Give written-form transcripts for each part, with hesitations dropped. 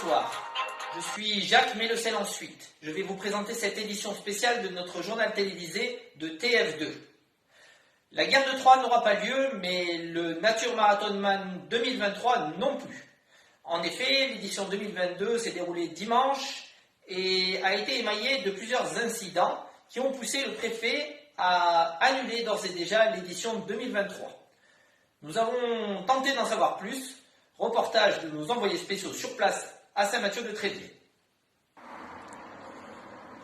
bonsoir. Je suis Jacques Mélecel ensuite. Je vais vous présenter cette édition spéciale de notre journal télévisé de TF2. La guerre de Troie n'aura pas lieu, mais le Nature Marathon Man 2023 non plus. En effet, l'édition 2022 s'est déroulée dimanche et a été émaillée de plusieurs incidents qui ont poussé le préfet à annuler d'ores et déjà l'édition 2023. Nous avons tenté d'en savoir plus. Reportage de nos envoyés spéciaux sur place à Saint-Mathieu-de-Tréviers.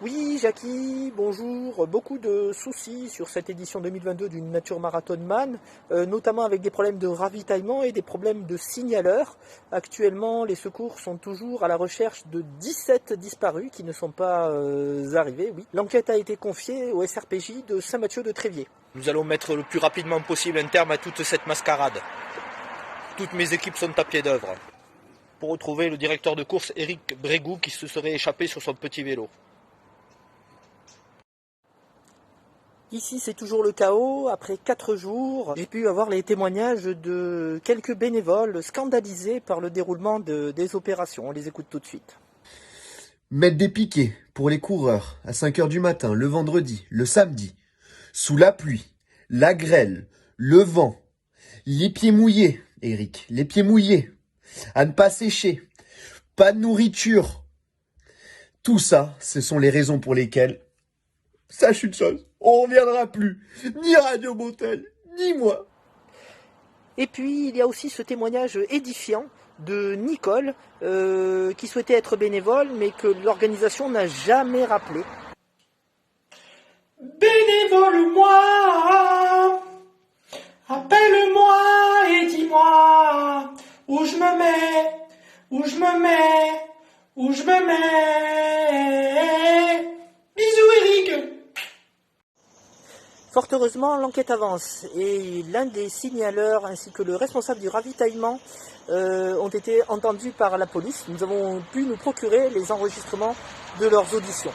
Oui, Jackie, bonjour. Beaucoup de soucis sur cette édition 2022 du Nature Marathon Man, notamment avec des problèmes de ravitaillement et des problèmes de signaleurs. Actuellement, les secours sont toujours à la recherche de 17 disparus qui ne sont pas arrivés. Oui. L'enquête a été confiée au SRPJ de Saint-Mathieu-de-Tréviers. Nous allons mettre le plus rapidement possible un terme à toute cette mascarade. Toutes mes équipes sont à pied d'œuvre pour retrouver le directeur de course Éric Brégou qui se serait échappé sur son petit vélo. Ici, c'est toujours le chaos. Après 4 jours, j'ai pu avoir les témoignages de quelques bénévoles scandalisés par le déroulement des opérations. On les écoute tout de suite. Mettre des piquets pour les coureurs à 5 heures du matin, le vendredi, le samedi, sous la pluie, la grêle, le vent, les pieds mouillés, Eric, les pieds mouillés, à ne pas sécher, pas de nourriture. Tout ça, ce sont les raisons pour lesquelles, sache une chose, on ne reviendra plus, ni Radio Montaigne, ni moi. Et puis, il y a aussi ce témoignage édifiant de Nicole, qui souhaitait être bénévole, mais que l'organisation n'a jamais rappelé. Bénévole-moi, appelle-moi et dis-moi où je me mets, où je me mets, où je me mets. Bisous Eric. Fort heureusement, l'enquête avance et l'un des signaleurs ainsi que le responsable du ravitaillement ont été entendus par la police. Nous avons pu nous procurer les enregistrements de leurs auditions.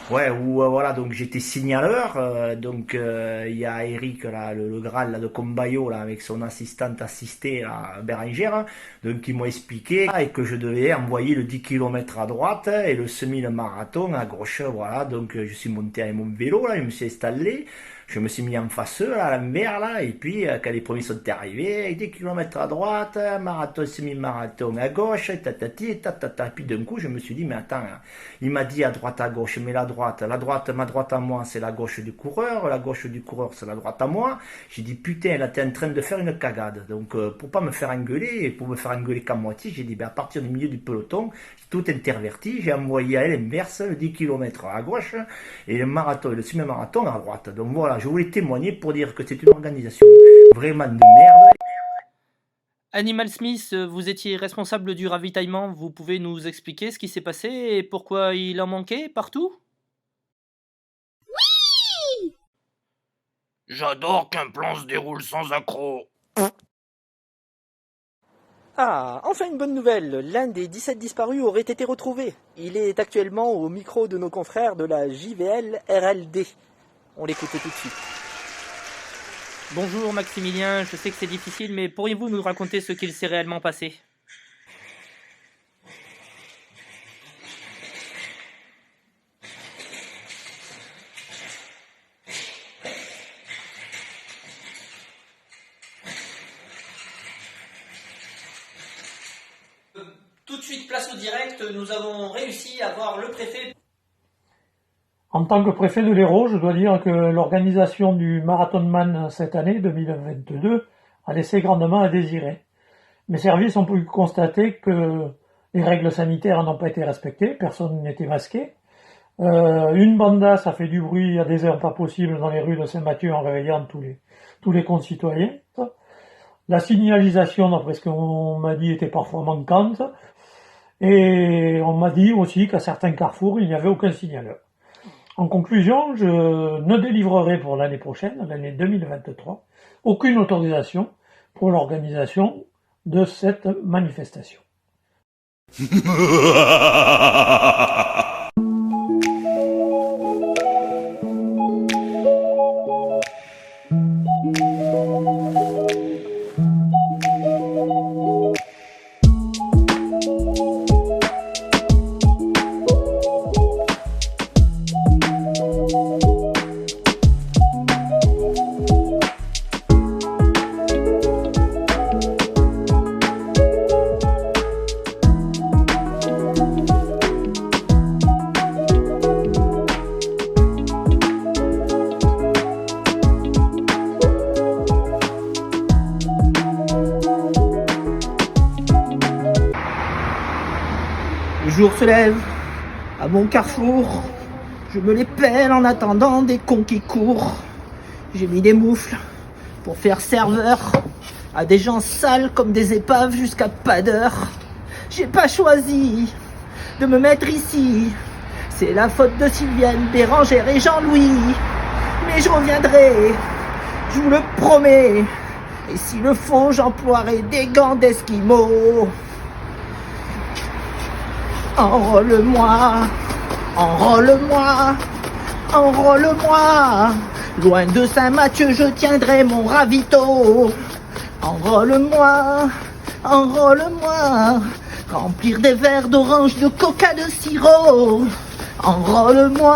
Ouais, voilà, donc j'étais signaleur, donc il y a Eric là, le Graal là, de Combayo là avec son assistante assistée là, Bérangère, donc qui m'a expliqué et que je devais envoyer le 10 km à droite et le semi-marathon à gauche, voilà, donc je suis monté avec mon vélo là, je me suis installé. Je me suis mis en face là, à l'envers là, et puis quand les premiers sont arrivés, 10 km à droite, marathon, semi-marathon à gauche, tatati, tatata. Et puis d'un coup, je me suis dit, mais attends, il m'a dit à droite, à gauche, mais la droite, ma droite à moi, c'est la gauche du coureur, la gauche du coureur, c'est la droite à moi. J'ai dit, putain, là, t'es en train de faire une cagade. Donc, pour pas me faire engueuler, et pour me faire engueuler qu'à moitié, j'ai dit, ben, à partir du milieu du peloton, tout interverti, j'ai envoyé à l'inverse le 10 km à gauche, et le marathon et le semi-marathon à droite. Donc voilà, je voulais témoigner pour dire que c'est une organisation vraiment de merde. Animal Smith, vous étiez responsable du ravitaillement. Vous pouvez nous expliquer ce qui s'est passé et pourquoi il en manquait partout ? Oui ! J'adore qu'un plan se déroule sans accroc. Ah, enfin une bonne nouvelle, l'un des 17 disparus aurait été retrouvé. Il est actuellement au micro de nos confrères de la JVL RLD. On l'écoute tout de suite. Bonjour Maximilien, je sais que c'est difficile, mais pourriez-vous nous raconter ce qu'il s'est réellement passé ? Tout de suite, place au direct, nous avons réussi à voir le préfet. En tant que préfet de l'Hérault, je dois dire que l'organisation du Marathon Man cette année, 2022, a laissé grandement à désirer. Mes services ont pu constater que les règles sanitaires n'ont pas été respectées, personne n'était masqué. Une banda, ça fait du bruit à des heures pas possibles dans les rues de Saint-Mathieu en réveillant tous les concitoyens. La signalisation, d'après ce qu'on m'a dit, était parfois manquante. Et on m'a dit aussi qu'à certains carrefours, il n'y avait aucun signaleur. En conclusion, je ne délivrerai pour l'année prochaine, l'année 2023, aucune autorisation pour l'organisation de cette manifestation. jour se lève à mon carrefour. Je me les pèle en attendant des cons qui courent. J'ai mis des moufles pour faire serveur à des gens sales comme des épaves jusqu'à pas d'heure. J'ai pas choisi de me mettre ici. C'est la faute de Sylviane, Bérangère et Jean-Louis. Mais je reviendrai, je vous le promets. Et s'il le faut, j'emploierai des gants d'esquimaux. Enrôle-moi, enrôle-moi, enrôle-moi. Loin de Saint-Mathieu, je tiendrai mon ravito. Enrôle-moi, enrôle-moi. Remplir des verres d'orange, de coca, de sirop. Enrôle-moi.